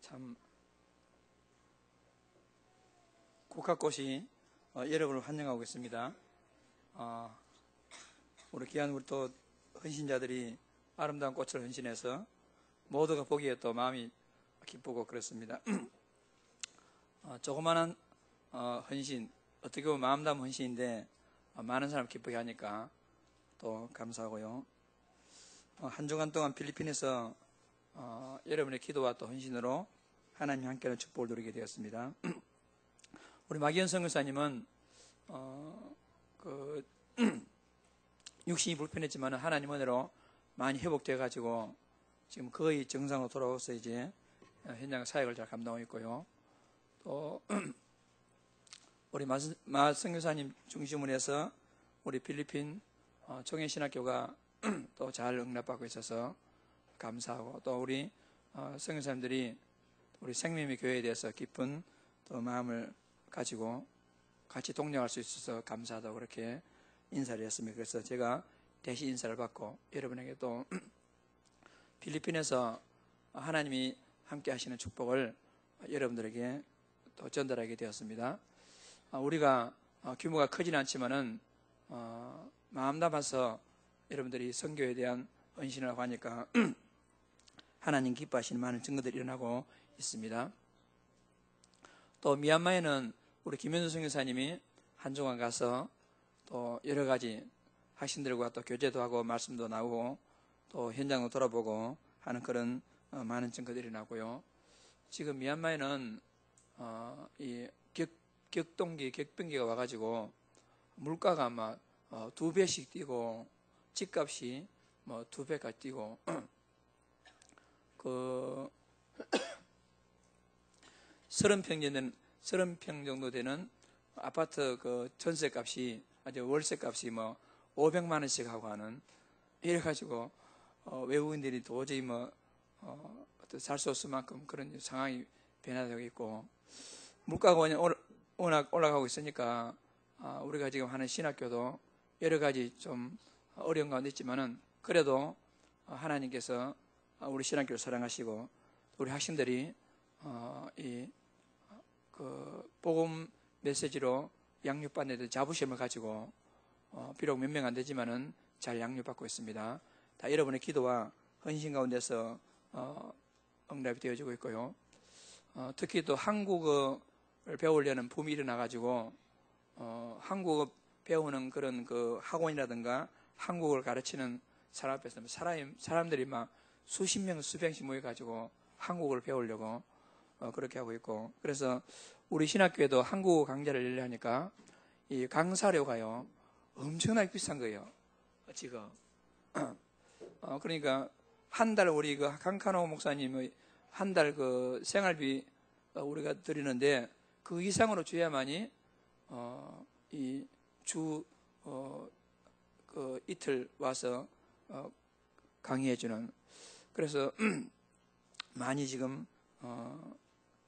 참 국화꽃이 여러분을 환영하고 있습니다. 우리 귀한 우리 또 헌신자들이 아름다운 꽃을 헌신해서 모두가 보기에 또 마음이 기쁘고 그렇습니다. 조그마한 헌신, 어떻게 보면 마음 담은 헌신인데 많은 사람 기쁘게 하니까 또 감사하고요. 한 주간 동안 필리핀에서 여러분의 기도와 또 헌신으로 하나님 함께하는 축복을 누리게 되었습니다. 우리 마기현 선교사님은 육신이 불편했지만 하나님 은혜로 많이 회복되어 가지고 지금 거의 정상으로 돌아와서 이제 현장 사역을 잘 감당하고 있고요. 또 우리 마 선교사님 중심으로 해서 우리 필리핀 총회신학교가 또 잘 응답받고 있어서 감사하고, 또 우리 선교사님들이 우리 생명의 교회에 대해서 깊은 또 마음을 가지고 같이 동력할 수 있어서 감사하다고 그렇게 인사를 했습니다. 그래서 제가 대신 인사를 받고 여러분에게 또 필리핀에서 하나님이 함께 하시는 축복을 여러분들에게 또 전달하게 되었습니다. 우리가 규모가 크진 않지만은 마음 담아서 여러분들이 선교에 대한 헌신을 하고 하니까 하나님 기뻐하시는 많은 증거들이 일어나고 있습니다. 또 미얀마에는 우리 김현수 선교사님이 한 주간 가서 또 여러 가지 학생들과 또 교제도 하고 말씀도 나오고 또 현장도 돌아보고 하는 그런 많은 증거들이 일어나고요. 지금 미얀마에는 이 격동기, 격변기가 와가지고 물가가 아마 2배씩 뛰고 집값이 뭐 2배까지 뛰고 그 30평 정도 되는 아파트 그 전세값이 아주 월세값이 뭐 500만 원씩 하고 하는, 이래가지고 외국인들이 도저히 살 수 없을 만큼 그런 상황이 변화되고 있고, 물가가 워낙 올라가고 있으니까 우리가 지금 하는 신학교도 여러 가지 좀 어려운 가운데 있지만은 그래도 하나님께서 우리 신학교를 사랑하시고 우리 학생들이 그 복음 메시지로 양육받는 데 자부심을 가지고 비록 몇 명 안 되지만은 잘 양육받고 있습니다. 다 여러분의 기도와 헌신 가운데서 응답이 되어지고 있고요. 특히 또 한국어를 배우려는 붐이 일어나가지고 한국어 배우는 그런 그 학원이라든가 한국어를 가르치는 사람 앞에서 사람들이 막 수십 명, 수백씩 모여가지고 한국어를 배우려고 그렇게 하고 있고, 그래서 우리 신학교에도 한국어 강좌를 열려 하니까 이 강사료가요 엄청나게 비싼 거예요 지금. 그러니까 한 달 우리 그 강카노 목사님의 한 달 그 생활비 우리가 드리는데 그 이상으로 줘야만이 이 주 그 이틀 와서 강의해주는, 그래서 많이 지금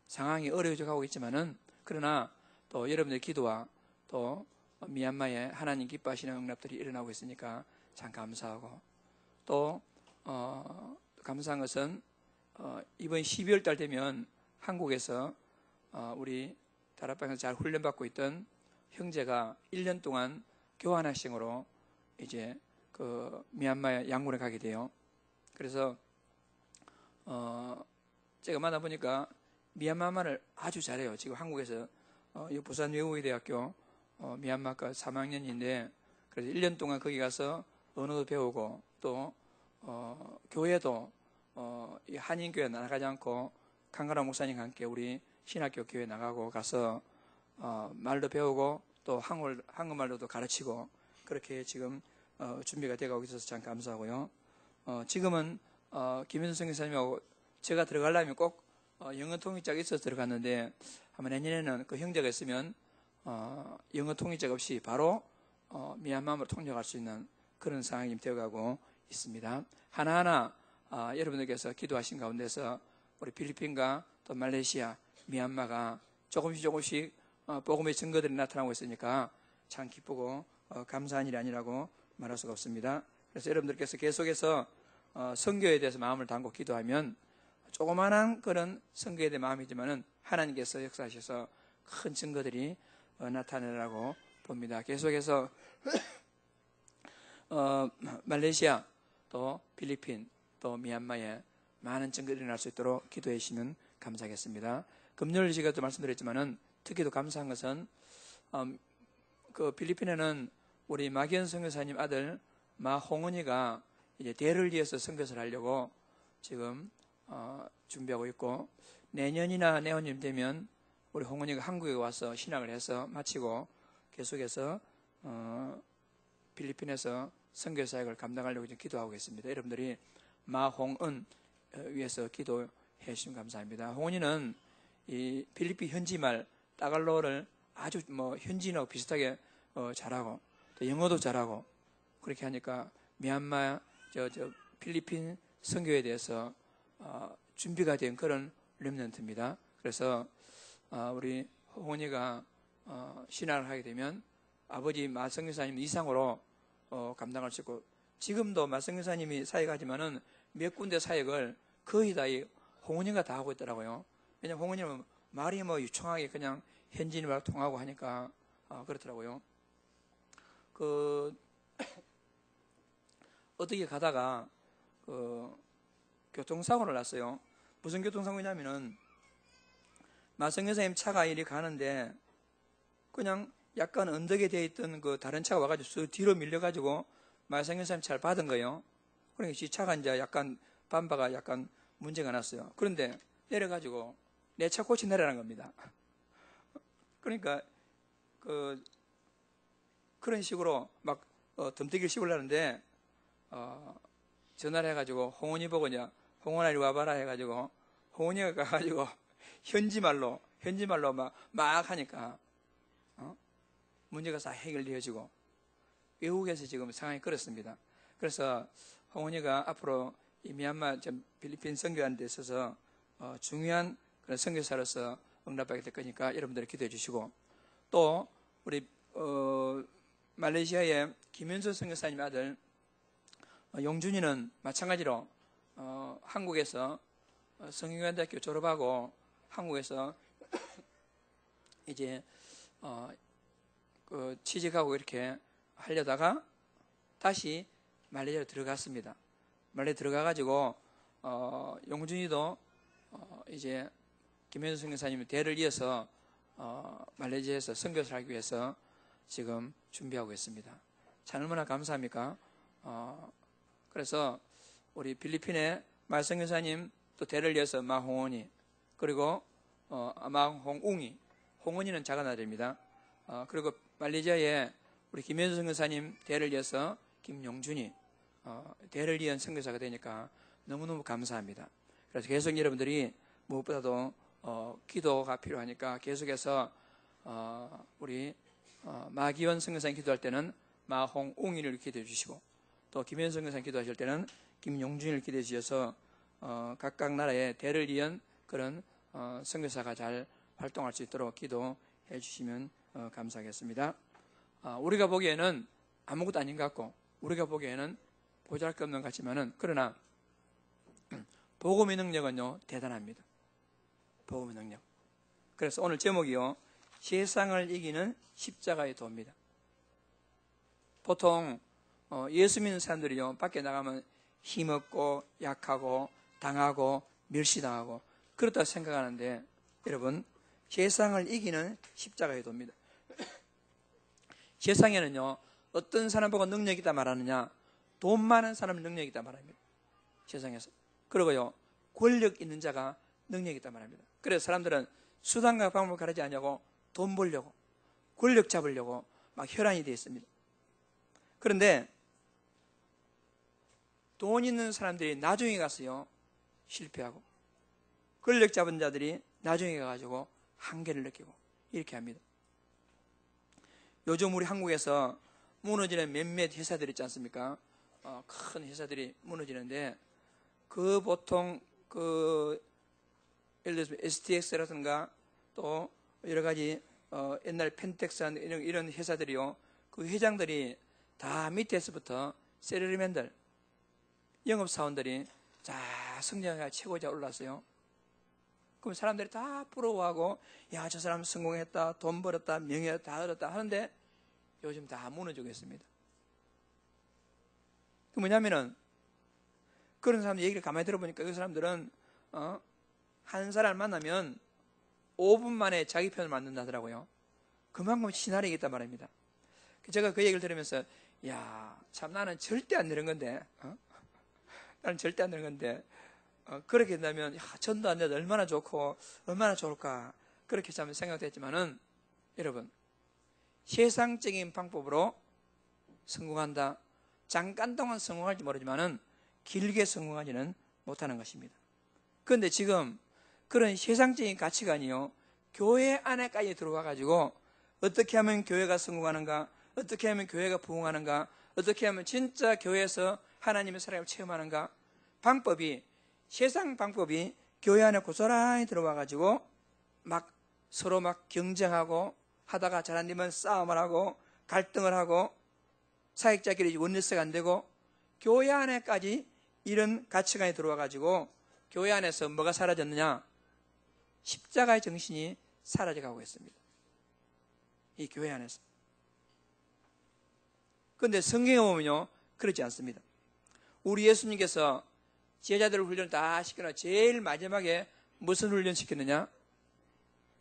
상황이 어려워져 가고 있지만은 그러나 또 여러분의 기도와 또 미얀마에 하나님 기뻐하시는 응답들이 일어나고 있으니까 참 감사하고, 또 감사한 것은 이번 12월 달 되면 한국에서 우리 다락방에서 잘 훈련받고 있던 형제가 1년 동안 교환학생으로 이제 그 미얀마의 양군에 가게 돼요. 그래서 제가 만나보니까 미얀마말을 아주 잘해요. 지금 한국에서 부산 외국어대학교 미얀마과 3학년인데 그래서 1년 동안 거기 가서 언어도 배우고 또 교회도 이 한인교회 나가지 않고 강가라 목사님과 함께 우리 신학교 교회 나가고 가서 말도 배우고 또 한국말로도 가르치고 그렇게 지금 준비가 되어가고 있어서 참 감사하고요. 지금은 김현수 선교사님하고 제가 들어가려면 꼭 영어 통역자가 있어서 들어갔는데 아마 내년에는 그 형제가 있으면 영어 통역자가 없이 바로 미얀마로 통역할 수 있는 그런 상황이 되어가고 있습니다. 하나하나 여러분들께서 기도하신 가운데서 우리 필리핀과 또 말레이시아, 미얀마가 조금씩 복음의 증거들이 나타나고 있으니까 참 기쁘고 감사한 일이 아니라고 말할 수가 없습니다. 그래서 여러분들께서 계속해서 선교에 대해서 마음을 담고 기도하면 조그마한 그런 선교에 대한 마음이지만은 하나님께서 역사하셔서 큰 증거들이 나타내라고 봅니다. 계속해서 말레이시아 또 필리핀 또 미얀마에 많은 증거들이 일어날 수 있도록 기도해 주시면 감사하겠습니다. 금요일 시간에도 말씀드렸지만은 특히도 감사한 것은 그 필리핀에는 우리 마기현 선교사님 아들 마홍은이가 이제 대를 이어서 선교사를 하려고 지금 준비하고 있고, 내년이나 내후년 되면 우리 홍은이가 한국에 와서 신학을 해서 마치고 계속해서 필리핀에서 선교 사역을 감당하려고 지금 기도하고 있습니다. 여러분들이 마홍은 위해서 기도해 주시면 감사합니다. 홍은이는 이 필리핀 현지말 따갈로를 아주 현지인하고 비슷하게 잘하고 또 영어도 잘하고 그렇게 하니까 미얀마 필리핀 선교에 대해서 준비가 된 그런 렘넌트입니다. 그래서 우리 홍은이가 신학을 하게 되면 아버지 마성교사님 이상으로 감당할 수 있고, 지금도 마성교사님이 사역하지만은 몇 군데 사역을 거의 다 홍은이가 다 하고 있더라고요. 왜냐면 홍은이는 말이 유창하게 그냥 현지인말 통하고 하니까 그렇더라고요. 어떻게 가다가 교통사고를 났어요. 무슨 교통사고냐면은 마성교사님 차가 이리 가는데 그냥 약간 언덕에 되어 있던 그 다른 차가 와가지고 뒤로 밀려가지고 마성교사님 차를 받은 거예요. 그러니까 이 차가 이제 약간 밤바가 약간 문제가 났어요. 그런데 내려가지고 내 차 고치 내라는 겁니다. 그러니까 그런 식으로 막 덤태기를 씌우려는데 전화를 해가지고 홍은이 보고 이제 홍은아 이리 와봐라 해가지고 홍은이가 가가지고 현지말로 막 하니까 문제가 다 해결되어지고 외국에서 지금 상황이 그렇습니다. 그래서 홍은이가 앞으로 이 미얀마 필리핀 선교하는 데 있어서 중요한 그런 선교사로서 응답하게 될 거니까 여러분들이 기도해 주시고, 또 우리 말레이시아의 김윤수 선교사님 아들 용준이는 마찬가지로 한국에서 성균관대학교 졸업하고 한국에서 이제 취직하고 이렇게 하려다가 다시 말레이시아로 들어갔습니다. 말레이시아 들어가가지고 용준이도 이제 김현수 선교사님의 대를 이어서 말레이시아에서 선교사를 하기 위해서 지금 준비하고 있습니다. 참 얼마나 감사합니까? 그래서 우리 필리핀의 말선교사님 또 대를 이어서 마홍은이, 그리고 마홍웅이, 홍은이는 작은 아들입니다. 그리고 말레이시아에 우리 김현수 선교사님 대를 이어서 김용준이 대를 이은 선교사가 되니까 너무너무 감사합니다. 그래서 계속 여러분들이 무엇보다도 기도가 필요하니까 계속해서 우리 마기원 선교사님 기도할 때는 마홍웅이를 기도해 주시고, 또 김현수 선교사님 기도하실 때는 김용준이를 기도해 주셔서 각각 나라의 대를 이은 그런 선교사가 잘 활동할 수 있도록 기도해 주시면 감사하겠습니다. 우리가 보기에는 아무것도 아닌 것 같고 우리가 보기에는 보잘것없는 것 같지만은, 그러나 복음의 능력은요 대단합니다. 복음의 능력. 그래서 오늘 제목이요, 세상을 이기는 십자가의 도입니다. 보통 예수 믿는 사람들이요 밖에 나가면 힘없고 약하고 당하고 멸시당하고 그렇다고 생각하는데, 여러분 세상을 이기는 십자가의 도입니다. 세상에는요 어떤 사람 보고 능력이 있다 말하느냐, 돈 많은 사람은 능력이 있다 말합니다. 세상에서. 그리고요 권력 있는 자가 능력이 있다 말합니다. 그래서 사람들은 수단과 방법을 가리지 않냐고 돈 벌려고 권력 잡으려고 막 혈안이 되어 있습니다. 그런데 돈 있는 사람들이 나중에 가서요 실패하고, 권력 잡은 자들이 나중에 가가지고 한계를 느끼고 이렇게 합니다. 요즘 우리 한국에서 무너지는 몇몇 회사들 있지 않습니까? 큰 회사들이 무너지는데 보통 예를 들어서 STX라든가 또 여러 가지 옛날 펜텍스 이런 회사들이요, 그 회장들이 다 밑에서부터 세러리맨들, 영업사원들이 자, 성장해가 최고자 올랐어요. 그럼 사람들이 다 부러워하고, 야, 저 사람 성공했다, 돈 벌었다, 명예 다 얻었다 하는데 요즘 다 무너지고 있습니다. 그 뭐냐면은 그런 사람들 얘기를 가만히 들어보니까 그 사람들은 한 사람을 만나면 5분 만에 자기 편을 만든다더라고요. 그만큼 친화력이 있단 말입니다. 제가 그 얘기를 들으면서, 야, 참 나는 절대 안 되는 건데, 나는 절대 안 되는 건데, 그렇게 된다면, 야, 전도 안 돼도 얼마나 좋고, 얼마나 좋을까, 그렇게 참 생각도 했지만은, 여러분, 세상적인 방법으로 성공한다. 잠깐 동안 성공할지 모르지만은, 길게 성공하지는 못하는 것입니다. 그런데 지금, 그런 세상적인 가치관이요, 교회 안에까지 들어와가지고, 어떻게 하면 교회가 성공하는가, 어떻게 하면 교회가 부흥하는가, 어떻게 하면 진짜 교회에서 하나님의 사랑을 체험하는가, 방법이, 세상 방법이 교회 안에 고스란히 들어와가지고 막 서로 막 경쟁하고 하다가 잘 안 되면 싸움을 하고 갈등을 하고 사역자끼리 원리스가 안 되고, 교회 안에까지 이런 가치관이 들어와가지고 교회 안에서 뭐가 사라졌느냐? 십자가의 정신이 사라져가고 있습니다. 이 교회 안에서. 그런데 성경에 보면요, 그렇지 않습니다. 우리 예수님께서 제자들 훈련을 다 시켜놔 제일 마지막에 무슨 훈련 시켰느냐?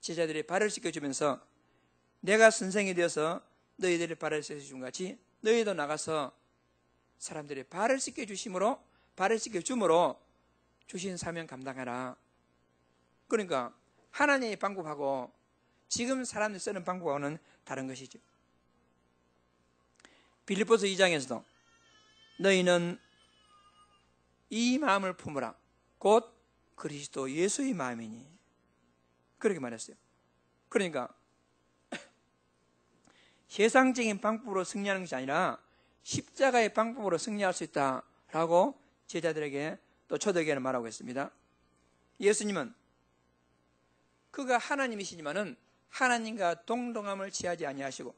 제자들이 발을 씻겨주면서 내가 선생이 되어서 너희들이 발을 씻겨준 같이 너희도 나가서 사람들이 발을 씻겨주심으로, 발을 씻겨줌으로 주신 사명 감당하라. 그러니까 하나님의 방법하고 지금 사람들이 쓰는 방법하고는 다른 것이죠. 빌립보서 2장에서도 너희는 이 마음을 품으라. 곧 그리스도 예수의 마음이니. 그렇게 말했어요. 그러니까 세상적인 방법으로 승리하는 것이 아니라 십자가의 방법으로 승리할 수 있다라고 제자들에게 또 초대교회는 말하고 있습니다. 예수님은 그가 하나님이시지만은 하나님과 동등함을 취하지 아니하시고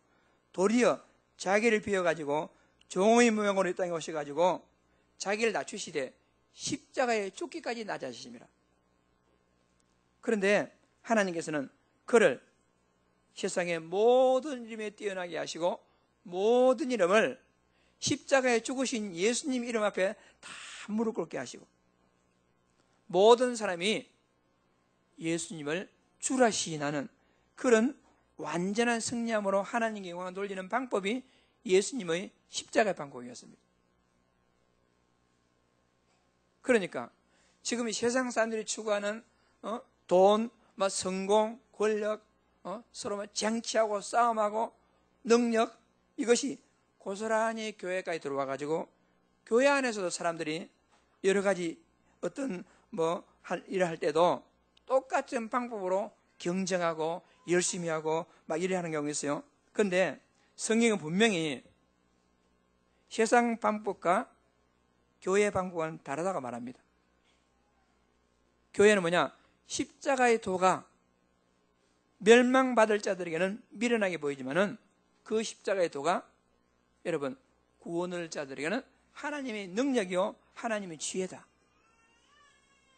도리어 자기를 비워가지고 종의 모양으로 이 땅에 오셔가지고 자기를 낮추시되 십자가에 죽기까지 낮아지십니다. 그런데 하나님께서는 그를 세상의 모든 이름에 뛰어나게 하시고 모든 이름을 십자가에 죽으신 예수님 이름 앞에 다 무릎 꿇게 하시고 모든 사람이 예수님을 주라 시인하는 그런 완전한 승리함으로 하나님께 영광을 돌리는 방법이 예수님의 십자가의 방법이었습니다. 그러니까 지금 이 세상 사람들이 추구하는 돈, 성공, 권력, 서로 쟁취하고 싸움하고 능력, 이것이 고스란히 교회까지 들어와 가지고 교회 안에서도 사람들이 여러 가지 어떤 일을 할 때도 똑같은 방법으로 경쟁하고 열심히 하고 막 이래 하는 경우가 있어요. 그런데 성경은 분명히 세상 방법과 교회의 방법은 다르다고 말합니다. 교회는 뭐냐? 십자가의 도가 멸망받을 자들에게는 미련하게 보이지만은 그 십자가의 도가 여러분 구원을 자들에게는 하나님의 능력이요 하나님의 지혜다.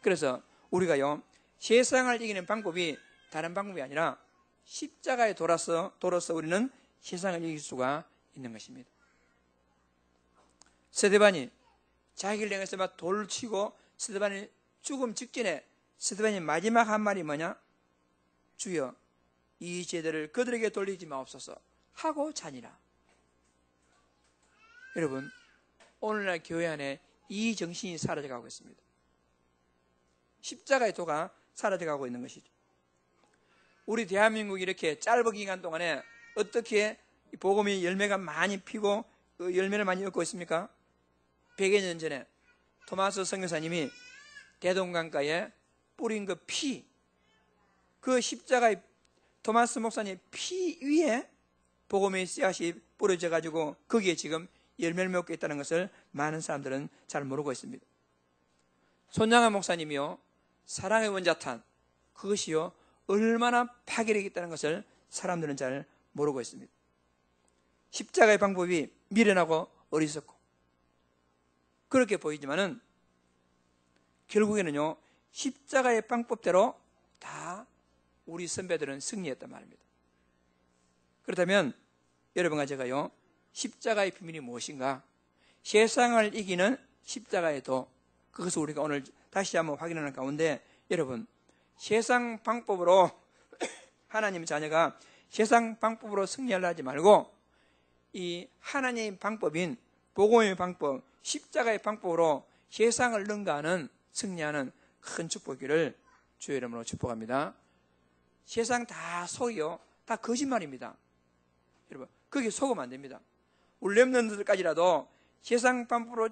그래서 우리가요 세상을 이기는 방법이 다른 방법이 아니라 십자가에 도로서 우리는 세상을 이길 수가 있는 것입니다. 스데반이 자기를 향해서 막 돌을 치고 스데반이 죽음 직전에 스데반의 마지막 한 말이 뭐냐? 주여 이 죄들을 그들에게 돌리지 마옵소서 하고 자니라. 여러분 오늘날 교회 안에 이 정신이 사라져가고 있습니다. 십자가의 도가 사라져가고 있는 것이죠. 우리 대한민국이 이렇게 짧은 기간 동안에 어떻게 복음의 열매가 많이 피고 그 열매를 많이 얻고 있습니까? 100여 년 전에 토마스 선교사님이 대동강가에 뿌린 그 피, 그 십자가의 토마스 목사님 피 위에 복음의 씨앗이 뿌려져 가지고 거기에 지금 열매를 맺고 있다는 것을 많은 사람들은 잘 모르고 있습니다. 손양한 목사님이요 사랑의 원자탄, 그것이요 얼마나 파괴력이 있다는 것을 사람들은 잘 모르고 있습니다. 십자가의 방법이 미련하고 어리석고 그렇게 보이지만은 결국에는요, 십자가의 방법대로 다 우리 선배들은 승리했단 말입니다. 그렇다면 여러분과 제가요, 십자가의 비밀이 무엇인가? 세상을 이기는 십자가의 도, 그것을 우리가 오늘 다시 한번 확인하는 가운데, 여러분, 세상 방법으로 하나님의 자녀가 세상 방법으로 승리하려 하지 말고 이 하나님의 방법인 복음의 방법, 십자가의 방법으로 세상을 능가하는 승리하는 큰 축복이기를 주의 이름으로 축복합니다. 세상 다 속이요, 다 거짓말입니다. 여러분, 거기에 속으면 안 됩니다. 우리 렘넌트들까지라도 세상 방법으로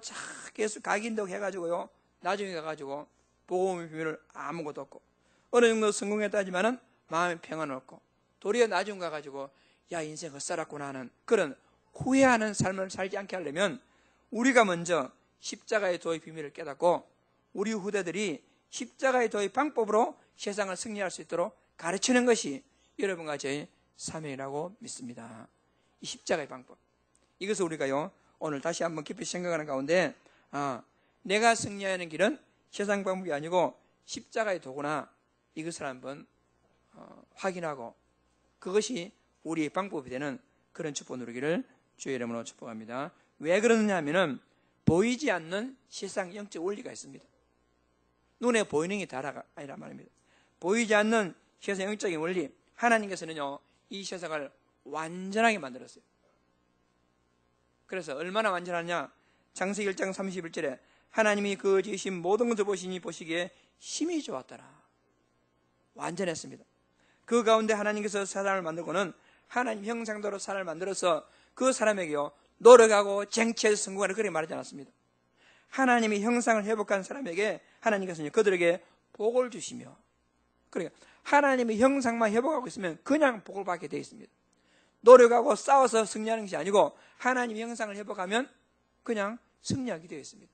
계속 각인다고 해가지고요, 나중에 가가지고 복음의 비밀을 아무것도 없고, 어느 정도 성공했다 하지만은 마음에 평안 없고, 도리어 나중 가가지고 야, 인생 헛살았구나 하는 그런 후회하는 삶을 살지 않게 하려면 우리가 먼저 십자가의 도의 비밀을 깨닫고 우리 후대들이 십자가의 도의 방법으로 세상을 승리할 수 있도록 가르치는 것이 여러분과 저의 사명이라고 믿습니다. 이 십자가의 방법, 이것을 우리가요, 오늘 다시 한번 깊이 생각하는 가운데, 내가 승리하는 길은 세상 방법이 아니고 십자가의 도구나, 이것을 한번 확인하고 그것이 우리의 방법이 되는 그런 축복 누리기를 주의 이름으로 축복합니다. 왜 그러느냐 하면은 보이지 않는 세상 영적 원리가 있습니다. 눈에 보이는 게 다가 아니란 말입니다. 보이지 않는 세상 영적인 원리, 하나님께서는요, 이 세상을 완전하게 만들었어요. 그래서 얼마나 완전하냐? 창세기 1장 31절에 하나님이 그 지으신 모든 것을 보시니 보시기에 심히 좋았더라. 완전했습니다. 그 가운데 하나님께서 사람을 만들고는 하나님 형상대로 사람을 만들어서 그 사람에게요, 노력하고 쟁취해서 성공하는, 그렇게 말하지 않았습니다. 하나님이 형상을 회복한 사람에게 하나님께서는 그들에게 복을 주시며, 그러니까 하나님의 형상만 회복하고 있으면 그냥 복을 받게 되어 있습니다. 노력하고 싸워서 승리하는 것이 아니고 하나님의 형상을 회복하면 그냥 승리하게 되어 있습니다.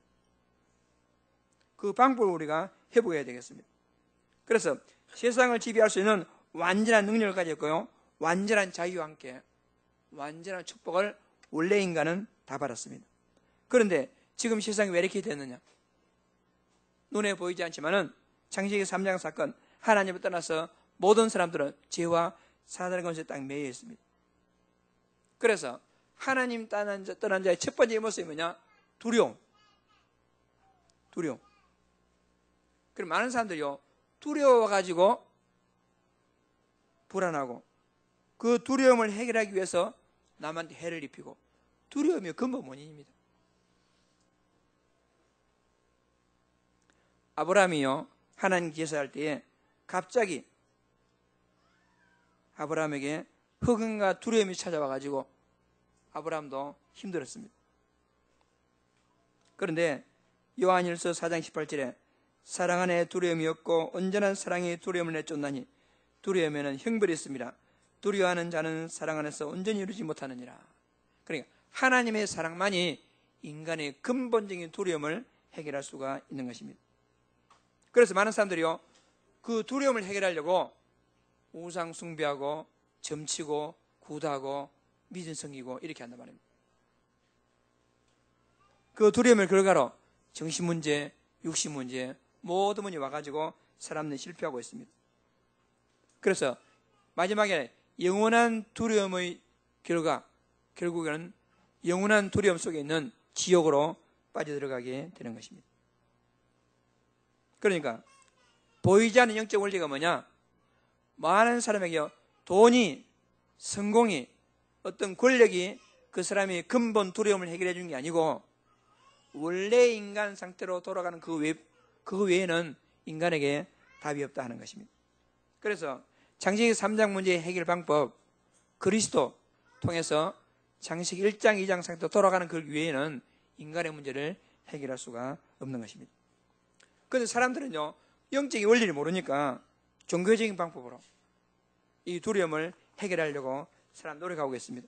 그 방법을 우리가 회복해야 되겠습니다. 그래서 세상을 지배할 수 있는 완전한 능력을 가졌고요, 완전한 자유와 함께 완전한 축복을 원래 인간은 다 받았습니다. 그런데 지금 세상이 왜 이렇게 됐느냐? 눈에 보이지 않지만은 창세기 3장 사건, 하나님을 떠나서 모든 사람들은 죄와 사단의 권세에 딱 매여 있습니다. 그래서 하나님 떠난 자의 첫 번째 모습이 뭐냐? 두려움. 그럼 많은 사람들이요, 두려워가지고 불안하고 그 두려움을 해결하기 위해서 남한테 해를 입히고, 두려움이 근본 원인입니다. 아브라함이요, 하나님 제사할 때에 갑자기 아브라함에게 흑암과 두려움이 찾아와가지고 아브라함도 힘들었습니다. 그런데 요한일서 4장 18절에 사랑 안에 두려움이 없고 온전한 사랑이 두려움을 내쫓나니 두려움에는 형벌이 있습니다. 두려워하는 자는 사랑 안에서 온전히 이루지 못하느니라. 그러니까 하나님의 사랑만이 인간의 근본적인 두려움을 해결할 수가 있는 것입니다. 그래서 많은 사람들이요, 그 두려움을 해결하려고 우상 숭배하고 점치고 구다하고 믿음 섬기고 이렇게 한단 말입니다. 그 두려움을 결과로 정신 문제, 육신 문제, 모든 문제 와가지고 사람들이 실패하고 있습니다. 그래서 마지막에 영원한 두려움의 결과, 결국에는 영원한 두려움 속에 있는 지옥으로 빠져들어가게 되는 것입니다. 그러니까 보이지 않는 영적 원리가 뭐냐? 많은 사람에게 돈이, 성공이, 어떤 권력이 그 사람의 근본 두려움을 해결해 주는 게 아니고 원래 인간 상태로 돌아가는 그 외에는 인간에게 답이 없다 하는 것입니다. 그래서 창세기 3장 문제의 해결 방법, 그리스도 통해서 창세기 1장, 2장 상태로 돌아가는 그 외에는 인간의 문제를 해결할 수가 없는 것입니다. 그런데 사람들은요, 영적인 원리를 모르니까 종교적인 방법으로 이 두려움을 해결하려고 사람 노력하고 있습니다.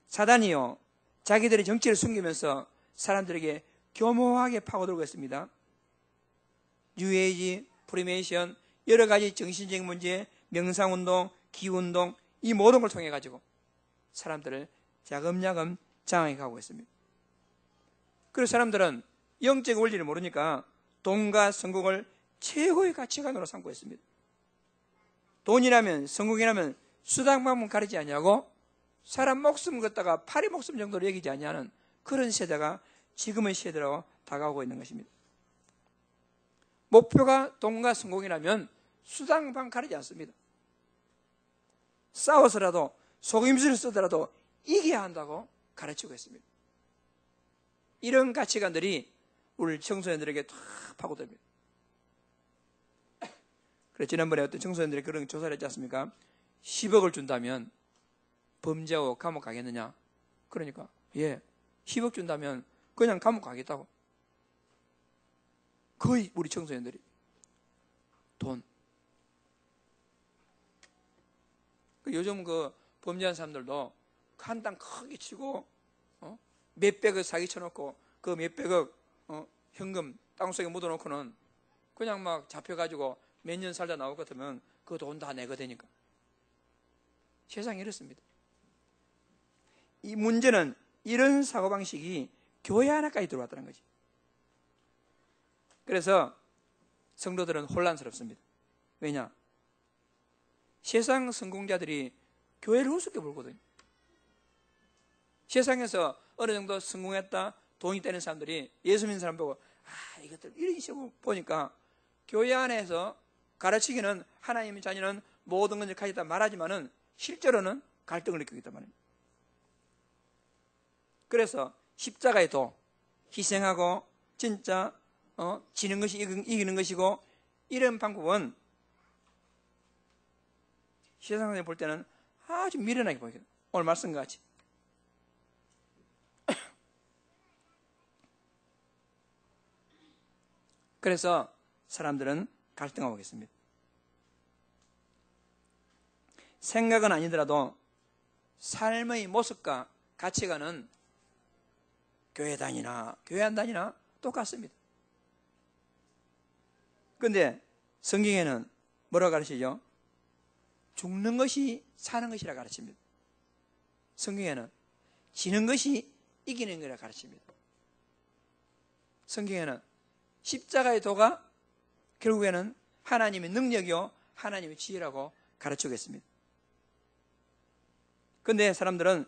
사단이요, 자기들의 정체를 숨기면서 사람들에게 교묘하게 파고들고 있습니다. 뉴에이지, 프리메이션, 여러 가지 정신적인 문제, 명상운동, 기운동, 이 모든 걸 통해 가지고 사람들을 야금야금 장악해 가고 있습니다. 그래서 사람들은 영적 원리를 모르니까 돈과 성공을 최고의 가치관으로 삼고 있습니다. 돈이라면 성공이라면 수단 방법 가리지 아니하고 사람 목숨 걷다가 파리 목숨 정도로 여기지 아니하는 그런 세대가 지금의 세대로 다가오고 있는 것입니다. 목표가 돈과 성공이라면 수단 방법 가리지 않습니다. 싸워서라도 속임수를 쓰더라도 이겨야 한다고 가르치고 있습니다. 이런 가치관들이 우리 청소년들에게 다 파고듭니다. 그래서 지난번에 어떤 청소년들이 그런 조사를 했지 않습니까? 10억을 준다면 범죄하고 감옥 가겠느냐? 그러니까 10억 준다면 그냥 감옥 가겠다고. 거의 우리 청소년들이 돈. 요즘 그 범죄한 사람들도 한 땅 크게 치고 몇백억 사기 쳐놓고 그 몇백억 현금 땅속에 묻어놓고는 그냥 막 잡혀가지고 몇 년 살다 나올 것 같으면 그 돈 다 내가 되니까. 세상이 이렇습니다. 이 문제는 이런 사고방식이 교회 하나까지 들어왔다는 거지. 그래서 성도들은 혼란스럽습니다. 왜냐? 세상 성공자들이 교회를 우습게 보거든요. 세상에서 어느 정도 성공했다, 돈이 되는 사람들이 예수 믿는 사람 보고 이것들 이런 식으로 보니까 교회 안에서 가르치기는 하나님의 자녀는 모든 것을 가졌다 말하지만은 실제로는 갈등을 느끼고 있단 말입니다. 그래서 십자가의 도, 희생하고 진짜 지는 것이 이기는 것이고 이런 방법은 세상에 볼 때는 아주 미련하게 보이거든요. 오늘 말씀과 같이. 그래서 사람들은 갈등하고 있습니다. 생각은 아니더라도 삶의 모습과 가치관은 교회 다니나 교회 안 다니나 똑같습니다. 그런데 성경에는 뭐라고 가르치죠? 죽는 것이 사는 것이라 가르칩니다. 성경에는 지는 것이 이기는 것이라 가르칩니다. 성경에는 십자가의 도가 결국에는 하나님의 능력이요 하나님의 지혜라고 가르치고 있습니다. 그런데 사람들은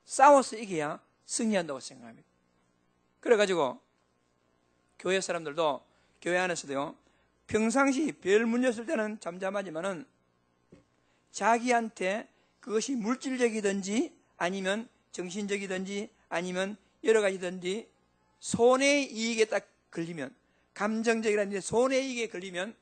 싸워서 이겨야 승리한다고 생각합니다. 그래가지고 교회 사람들도 교회 안에서도요 평상시 별 문제 없을 때는 잠잠하지만은 자기한테 그것이 물질적이든지 아니면 정신적이든지 아니면 여러 가지든지 손해의 이익에 딱 걸리면 감정적이라든지 손해의 이익에 걸리면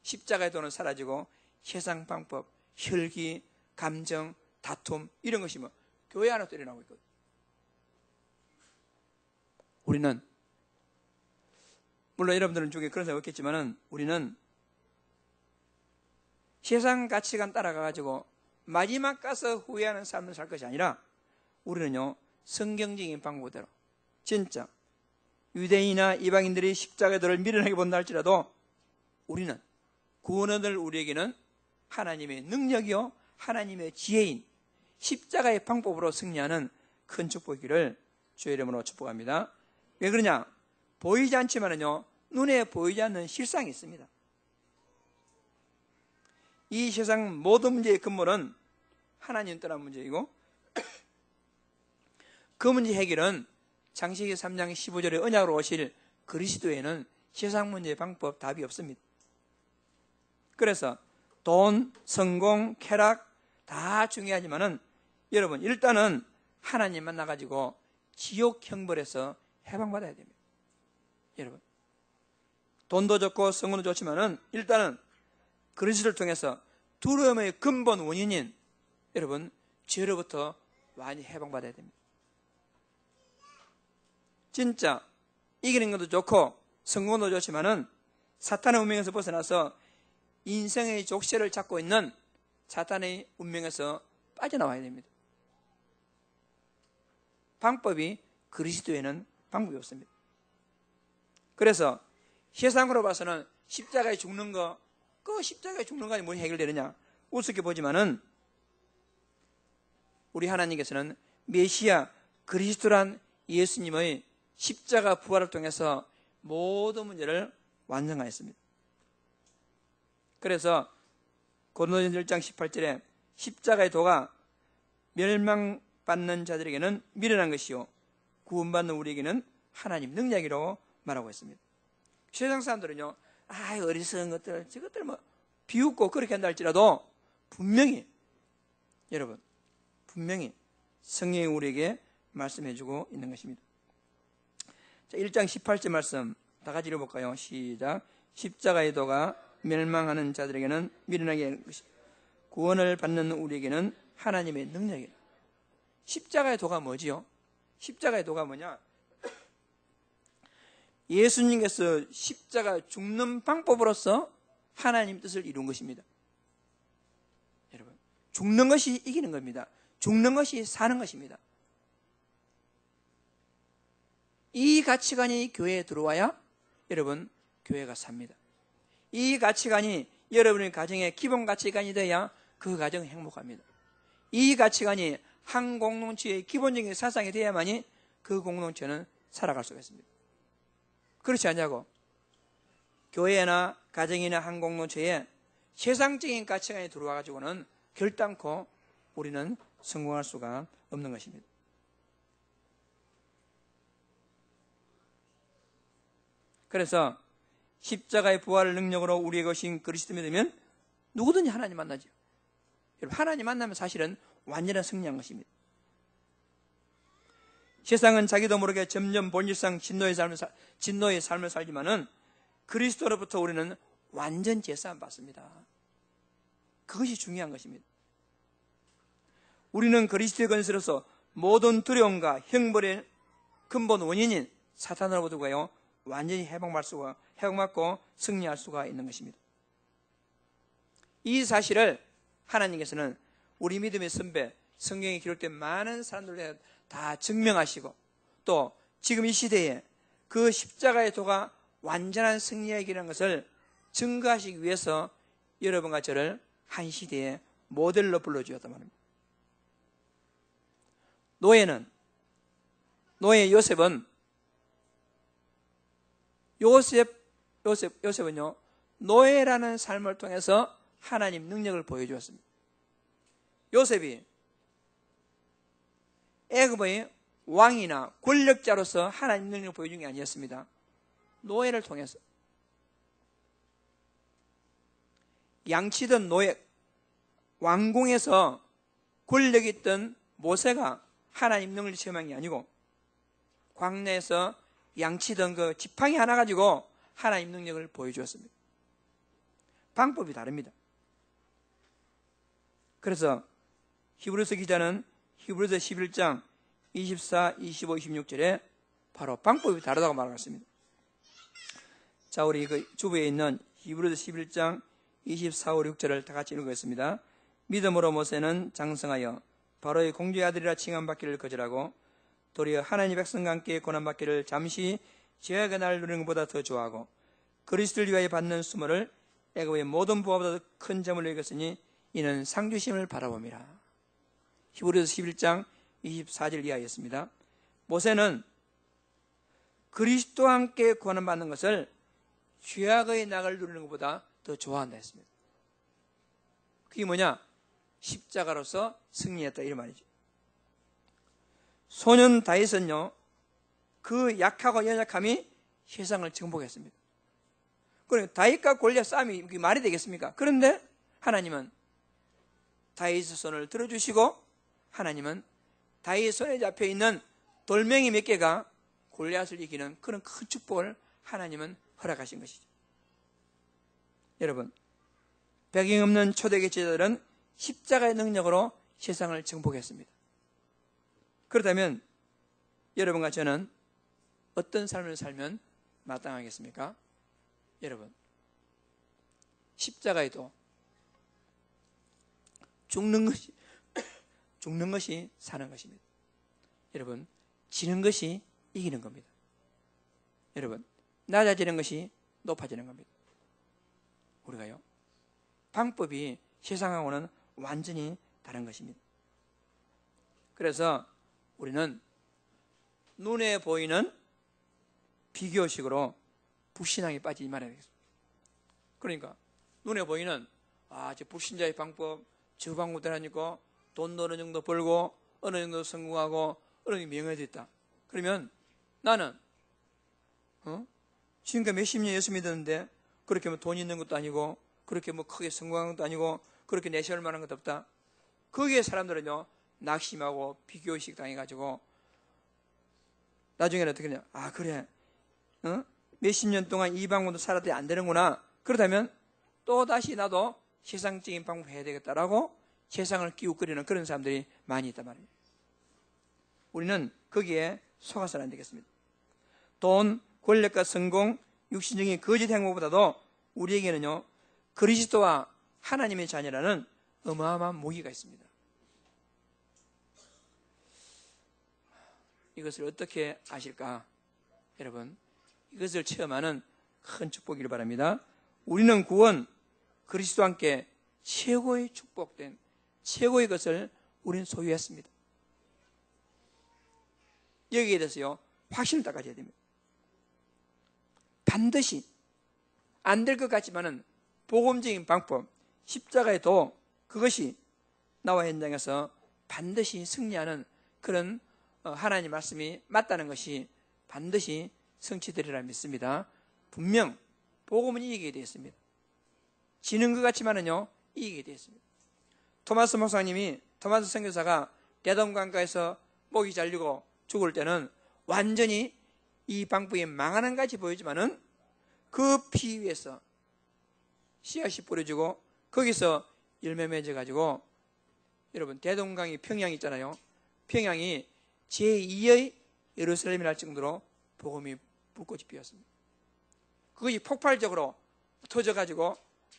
십자가의 도는 사라지고 세상 방법, 혈기, 감정, 다툼 이런 것이 뭐 교회 안에 일어나고 있거든요. 우리는 물론 여러분들은 중에 그런 생각 없겠지만은 우리는 세상 가치관 따라가가지고 마지막 가서 후회하는 삶을 살 것이 아니라 우리는요 성경적인 방법대로 진짜 유대인이나 이방인들이 십자가의 도를 미련하게 본다 할지라도 우리는 구원 얻을 우리에게는 하나님의 능력이요 하나님의 지혜인 십자가의 방법으로 승리하는 큰 축복이기를 주의 이름으로 축복합니다. 왜 그러냐? 보이지 않지만은요 눈에 보이지 않는 실상이 있습니다. 이 세상 모든 문제의 근본은 하나님 떠난 문제이고 그 문제 해결은 창세기 3장 15절에 언약으로 오실 그리스도에는 세상 문제의 방법 답이 없습니다. 그래서 돈, 성공, 쾌락 다 중요하지만은 여러분 일단은 하나님 만나가지고 지옥 형벌에서 해방받아야 됩니다. 여러분 돈도 좋고 성공도 좋지만은 일단은 그리스도를 통해서 두려움의 근본 원인인 여러분 죄로부터 많이 해방받아야 됩니다. 진짜 이기는 것도 좋고 성공도 좋지만은 사탄의 운명에서 벗어나서 인생의 족쇄를 잡고 있는 사탄의 운명에서 빠져나와야 됩니다. 방법이 그리스도에는 방법이 없습니다. 그래서 세상으로 봐서는 십자가에 죽는 거, 그 십자가에 죽는 거니 뭐 해결되느냐 우습게 보지만은 우리 하나님께서는 메시아 그리스도란 예수님의 십자가 부활을 통해서 모든 문제를 완성하였습니다. 그래서 고린도전서 1장 18절에 십자가의 도가 멸망받는 자들에게는 미련한 것이요 구원받는 우리에게는 하나님 능력이라고 말하고 있습니다. 세상 사람들은요, 어리석은 것들, 저것들 비웃고 그렇게 한다 할지라도 분명히, 여러분, 분명히 성령이 우리에게 말씀해주고 있는 것입니다. 자, 1장 18절 말씀 다 같이 읽어볼까요? 시작. 십자가의 도가 멸망하는 자들에게는 미련하게 하는 것이 구원을 받는 우리에게는 하나님의 능력이라. 십자가의 도가 뭐지요? 십자가의 도가 뭐냐? 예수님께서 십자가 죽는 방법으로서 하나님 뜻을 이룬 것입니다. 여러분, 죽는 것이 이기는 겁니다. 죽는 것이 사는 것입니다. 이 가치관이 교회에 들어와야 여러분 교회가 삽니다. 이 가치관이 여러분의 가정의 기본 가치관이 되어야 그 가정은 행복합니다. 이 가치관이 한 공동체의 기본적인 사상이 되어야만이 그 공동체는 살아갈 수가 있습니다. 그렇지 않냐고? 교회나 가정이나 한 공동체에 세상적인 가치관이 들어와 가지고는 결단코 우리는 성공할 수가 없는 것입니다. 그래서 십자가의 부활을 능력으로 우리의 것인 그리스도 믿으면 누구든지 하나님 만나죠. 여러분, 하나님 만나면 사실은 완전한 승리한 것입니다. 세상은 자기도 모르게 점점 본질상 진노의 삶을 살지만은 그리스도로부터 우리는 완전 제사함 받습니다. 그것이 중요한 것입니다. 우리는 그리스도의 건설로서 모든 두려움과 형벌의 근본 원인인 사탄으로부터가요 완전히 해방받고 승리할 수가 있는 것입니다. 이 사실을 하나님께서는 우리 믿음의 선배, 성경에 기록된 많은 사람들에 다 증명하시고 또 지금 이 시대에 그 십자가의 도가 완전한 승리의 길이라는 것을 증거하시기 위해서 여러분과 저를 한 시대의 모델로 불러주었단 말입니다. 요셉은요 노예라는 삶을 통해서 하나님 능력을 보여주었습니다. 요셉이 애굽의 왕이나 권력자로서 하나님 능력을 보여준 게 아니었습니다. 노예를 통해서 양치던 노예, 왕궁에서 권력이 있던 모세가 하나님 능력을 체험한 게 아니고 광야에서 양치던 그 지팡이 하나 가지고 하나님 능력을 보여주었습니다. 방법이 다릅니다. 그래서 히브리서 기자는 히브리서 11장 24, 25, 26절에 바로 방법이 다르다고 말하고 있습니다. 자, 우리 그 주부에 있는 히브리서 11장 24, 5, 6절을 다 같이 읽겠습니다. 믿음으로 모세는 장성하여 바로의 공주의 아들이라 칭함받기를 거절하고 도리어 하나님의 백성과 함께 고난받기를 잠시 죄악의 날 누리는 것보다 더 좋아하고 그리스도를 위하여 받는 수모를 애굽의 모든 부하보다 더 큰 점을 여겼으니 이는 상주심을 바라봅니다. 히브리서 11장 24절 이하였습니다. 모세는 그리스도와 함께 고난받는 것을 죄악의 낙을 누리는 것보다 더 좋아한다 했습니다. 그게 뭐냐? 십자가로서 승리했다 이런 말이죠. 소년 다윗은요 그 약하고 연약함이 세상을 정복했습니다. 그러니까 다윗과 골리앗 싸움이 말이 되겠습니까? 그런데 하나님은 다윗의 손을 들어주시고 하나님은 다윗의 손에 잡혀있는 돌멩이 몇 개가 골리앗을 이기는 그런 큰 축복을 하나님은 허락하신 것이죠. 여러분, 배경 없는 초대교회 제자들은 십자가의 능력으로 세상을 정복했습니다. 그렇다면 여러분과 저는 어떤 삶을 살면 마땅하겠습니까? 여러분, 십자가에도 죽는 것이 사는 것입니다. 여러분, 지는 것이 이기는 겁니다. 여러분, 낮아지는 것이 높아지는 겁니다. 우리가요, 방법이 세상하고는 완전히 다른 것입니다. 그래서 우리는 눈에 보이는 비교식으로 불신앙에 빠지지 말아야 되겠습니다. 그러니까 눈에 보이는 저 불신자의 방법, 저 방법 되라니까 돈도 어느 정도 벌고 어느 정도 성공하고 어느 정도 명예도 있다. 그러면 나는 지금까지 몇십 년 예수 믿었는데 그렇게 뭐 돈 있는 것도 아니고 그렇게 뭐 크게 성공한 것도 아니고 그렇게 내세울 만한 것도 없다. 거기에 사람들은요 낙심하고 비교의식 당해가지고 나중에는 어떻게 하냐, 그래 몇십 년 동안 이 방법도 살았더니 안 되는구나. 그렇다면 또다시 나도 세상적인 방법 해야 되겠다라고 세상을 끼우거리는 그런 사람들이 많이 있단 말이에요. 우리는 거기에 속아서는 안 되겠습니다. 돈, 권력과 성공, 육신적인 거짓 행복보다도 우리에게는요 그리스도와 하나님의 자녀라는 어마어마한 모기가 있습니다. 이것을 어떻게 아실까? 여러분, 이것을 체험하는 큰 축복이길 바랍니다. 우리는 구원, 그리스도와 함께 최고의 축복된 최고의 것을 우리는 소유했습니다. 여기에 대해서요 확신을 딱 가져야 됩니다. 반드시 안 될 것 같지만은 복음적인 방법, 십자가의 도, 그것이 나와 현장에서 반드시 승리하는 그런 하나님 말씀이 맞다는 것이 반드시 성취되리라 믿습니다. 분명 복음은 이기게 되어 있습니다. 지는 것 같지만은요 이기게 되어 있습니다. 토마스 목사님이, 토마스 선교사가 대동강가에서 목이 잘리고 죽을 때는 완전히 이 방법이 망하는 같이 보이지만은 그 피 위에서 씨앗이 뿌려지고 거기서 열매 맺어가지고, 여러분 대동강이 평양이 있잖아요. 평양이 제2의 예루살렘이라 할 정도로 복음이 불꽃이 피었습니다. 그것이 폭발적으로 터져가지고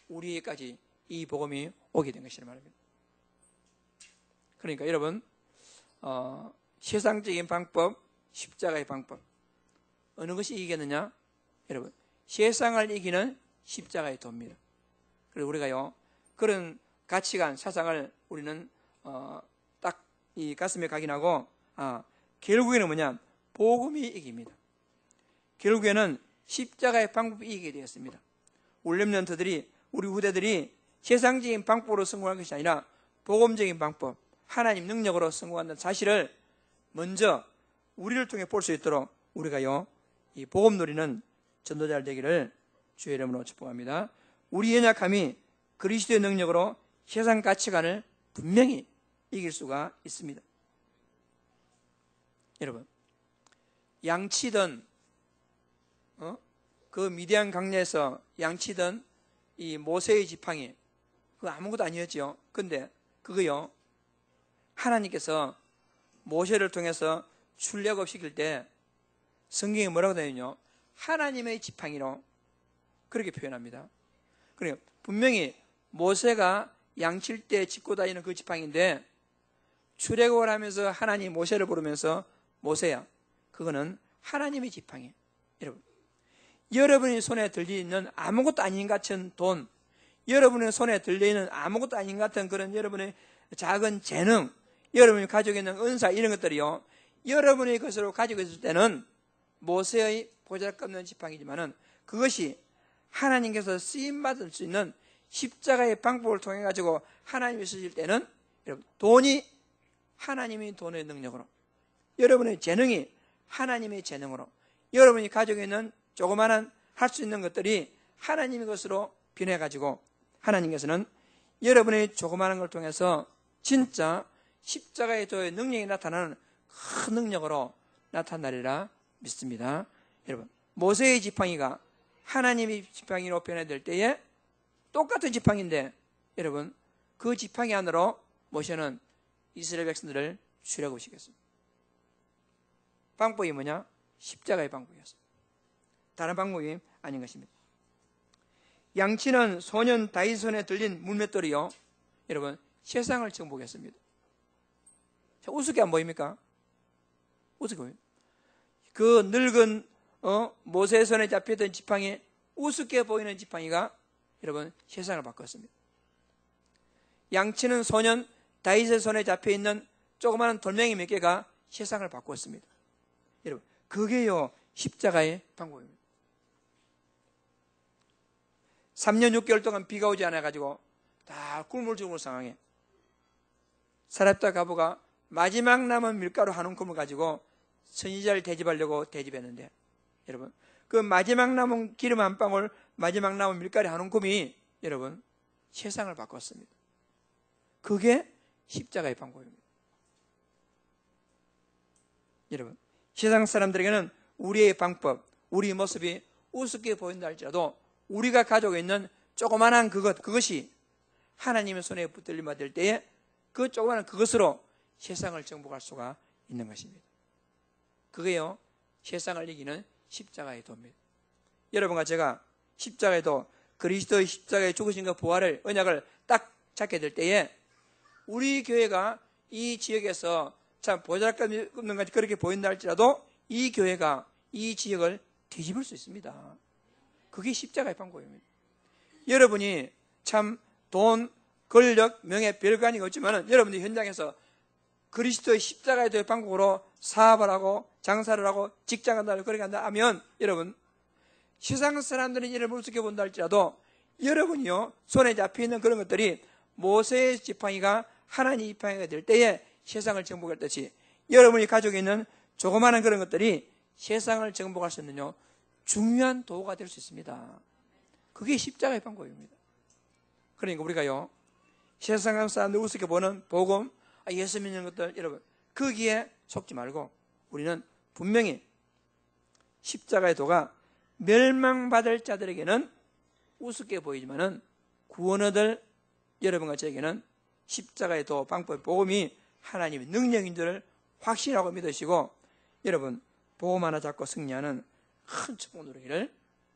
우리에게까지 이 복음이 오게 된 것이라 말입니다. 그러니까 여러분 세상적인 방법, 십자가의 방법 어느 것이 이기겠느냐? 여러분 세상을 이기는 십자가의 도입니다. 그래서 우리가요 그런 가치관, 사상을 우리는 딱 이 가슴에 각인하고 결국에는 뭐냐? 복음이 이깁니다. 결국에는 십자가의 방법이 이기게 되었습니다. 우리 렘넌트들이, 우리 후대들이 세상적인 방법으로 성공할 것이 아니라 복음적인 방법, 하나님 능력으로 성공한다는 사실을 먼저 우리를 통해 볼 수 있도록 우리가요 이 복음 누리는 전도자를 되기를 주의 이름으로 축복합니다. 우리 연약함이 그리스도의 능력으로 세상 가치관을 분명히 이길 수가 있습니다. 여러분 양치던 그 미디안 강야에서 양치던 이 모세의 지팡이, 그거 아무것도 아니었죠. 근데 그거요 하나님께서 모세를 통해서 출애굽 시킬 때 성경에 뭐라고 되어있냐? 하나님의 지팡이로 그렇게 표현합니다. 그래요. 분명히 모세가 양칠 때 짚고 다니는 그 지팡이인데 출애굽을 하면서 하나님 모세를 부르면서 모세야, 그거는 하나님의 지팡이. 여러분, 여러분의 손에 들려있는 아무것도 아닌 같은 돈, 여러분의 손에 들려있는 아무것도 아닌 같은 그런 여러분의 작은 재능, 여러분이 가지고 있는 은사, 이런 것들이요 여러분의 것으로 가지고 있을 때는 모세의 보잘것없는 지팡이지만은 그것이 하나님께서 쓰임받을 수 있는 십자가의 방법을 통해 가지고 하나님이 쓰실 때는, 여러분 돈이 하나님의 돈의 능력으로, 여러분의 재능이 하나님의 재능으로, 여러분이 가지고 있는 조그마한 할 수 있는 것들이 하나님의 것으로 변해 가지고 하나님께서는 여러분의 조그마한 걸 통해서 진짜 십자가의 도의 능력이 나타나는 큰 능력으로 나타나리라 믿습니다. 여러분 모세의 지팡이가 하나님의 지팡이로 변화될 때에 똑같은 지팡이인데, 여러분 그 지팡이 안으로 모세는 이스라엘 백성들을 출애굽시켰습니다. 방법이 뭐냐? 십자가의 방법이었습니다. 다른 방법이 아닌 것입니다. 양치는 소년 다윗 손에 들린 물맷돌이요 여러분 세상을 지금 보겠습니다. 우습게 안 보입니까? 우습게 보여요. 그 늙은 모세의 손에 잡혔던 지팡이, 우습게 보이는 지팡이가 여러분 세상을 바꿨습니다. 양치는 소년 다윗의 손에 잡혀있는 조그마한 돌멩이 몇 개가 세상을 바꿨습니다. 여러분 그게요 십자가의 방법입니다. 3년 6개월 동안 비가 오지 않아가지고 다 굶을 죽을 상황에 사렙다 과부가 마지막 남은 밀가루 한 움큼을 가지고 선지자를 대접하려고 대접했는데, 여러분, 그 마지막 남은 기름 한 방울, 마지막 남은 밀가루 한 움큼이 여러분 세상을 바꿨습니다. 그게 십자가의 방법입니다. 여러분, 세상 사람들에게는 우리의 방법, 우리의 모습이 우습게 보인다 할지라도 우리가 가지고 있는 조그만한 그것이 하나님의 손에 붙들림 받을 때에 그 조그만한 그것으로 세상을 정복할 수가 있는 것입니다. 그게요, 세상을 이기는 십자가의 도입니다. 여러분과 제가 십자가의 도, 그리스도의 십자가의 죽으신과 부활을, 언약을 딱 잡게 될 때에 우리 교회가 이 지역에서 참 보잘것없는 것이 그렇게 보인다 할지라도 이 교회가 이 지역을 뒤집을 수 있습니다. 그게 십자가의 방법입니다. 여러분이 참 돈, 권력, 명예 별거 아닌 거 없지만 여러분이 현장에서 그리스도의 십자가의 도의 방법으로 사업을 하고 장사를 하고 직장을 하고 그렇게 한다 하면 여러분, 세상 사람들이 이를 우습게 본다 할지라도 여러분이요 손에 잡혀있는 그런 것들이 모세의 지팡이가 하나님의 지팡이가 될 때에 세상을 정복했듯이 여러분이 가지고 있는 조그마한 그런 것들이 세상을 정복할 수 있는 중요한 도구가 될 수 있습니다. 그게 십자가의 방법입니다. 그러니까 우리가요 세상 사람들 우습게 보는 복음, 예수 믿는 것들, 여러분 거기에 속지 말고 우리는 분명히 십자가의 도가 멸망받을 자들에게는 우습게 보이지만은 구원 얻을 여러분과 저에게는 십자가의 도 방법 복음이 하나님의 능력인 줄을 확신하고 믿으시고 여러분 복음 하나 잡고 승리하는 큰 축복 누리기를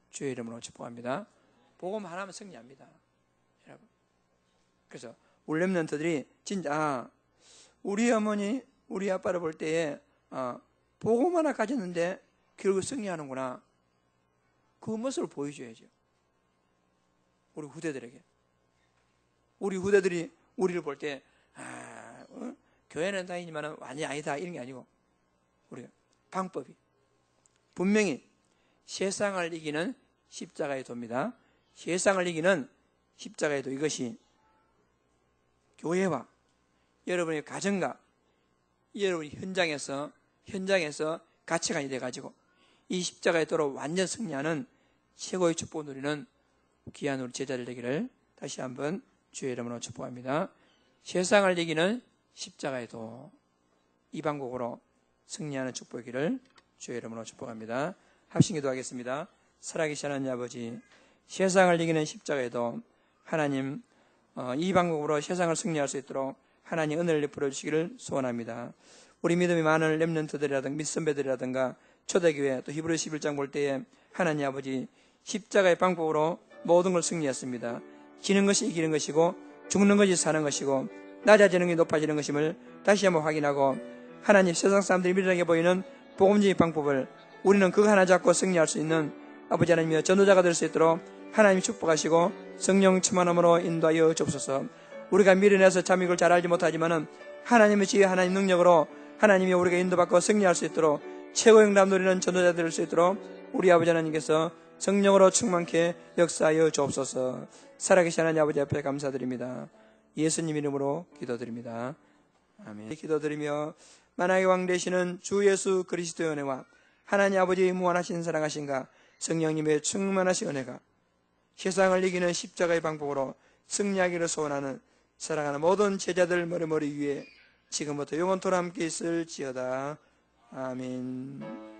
주의 이름으로 축복합니다. 복음 하나면 승리합니다. 여러분, 그래서 우리 렘넌트들이 진짜 우리 어머니 우리 아빠를 볼 때에 복음 하나 가졌는데 결국 승리하는구나, 그 모습을 보여줘야죠. 우리 후대들에게. 우리 후대들이 우리를 볼 때 교회는 다니지만 완전히 아니다 이런 게 아니고 우리가 방법이 분명히 세상을 이기는 십자가의 도입니다. 세상을 이기는 십자가의 도, 이것이 교회와 여러분의 가정과 여러분이 현장에서 가치관이 돼가지고 이 십자가의 도로 완전 승리하는 최고의 축복을 누리는 귀한 우리 제자들 되기를 다시 한번 주의 이름으로 축복합니다. 세상을 이기는 십자가의 도, 이 방법으로 승리하는 축복이기를 주의 이름으로 축복합니다. 합심 기도하겠습니다. 살아계신 하나님 아버지, 세상을 이기는 십자가의 도, 하나님 이 방법으로 세상을 승리할 수 있도록 하나님 은혜를 베풀어 주시기를 소원합니다. 우리 믿음이 많은 렘넌트들이라든가 밑선배들이라든가 초대교회 또 히브리 11장 볼 때에 하나님 아버지 십자가의 방법으로 모든 걸 승리했습니다. 지는 것이 이기는 것이고 죽는 것이 사는 것이고 낮아지는 게 높아지는 것임을 다시 한번 확인하고 하나님 세상 사람들이 미련하게 보이는 복음적인 방법을 우리는 그거 하나 잡고 승리할 수 있는 아버지 하나님이여 전도자가 될 수 있도록 하나님이 축복하시고 성령 충만함으로 인도하여 주옵소서. 우리가 미련해서 참 이걸 잘 알지 못하지만은 하나님의 지혜, 하나님 능력으로 하나님이 우리가 인도받고 승리할 수 있도록 최고의 응답 누리는 전도자 될 수 있도록 우리 아버지 하나님께서 성령으로 충만케 역사하여 주옵소서. 살아계신 하나님 아버지 앞에 감사드립니다. 예수님 이름으로 기도드립니다. 아멘. 기도드리며 만왕의 왕 되시는 주 예수 그리스도의 은혜와 하나님 아버지의 무한하신 사랑하신가 성령님의 충만하신 은혜가 세상을 이기는 십자가의 방법으로 승리하기를 소원하는 사랑하는 모든 제자들 머리 위에 지금부터 영원토록 함께 있을지어다. 아멘.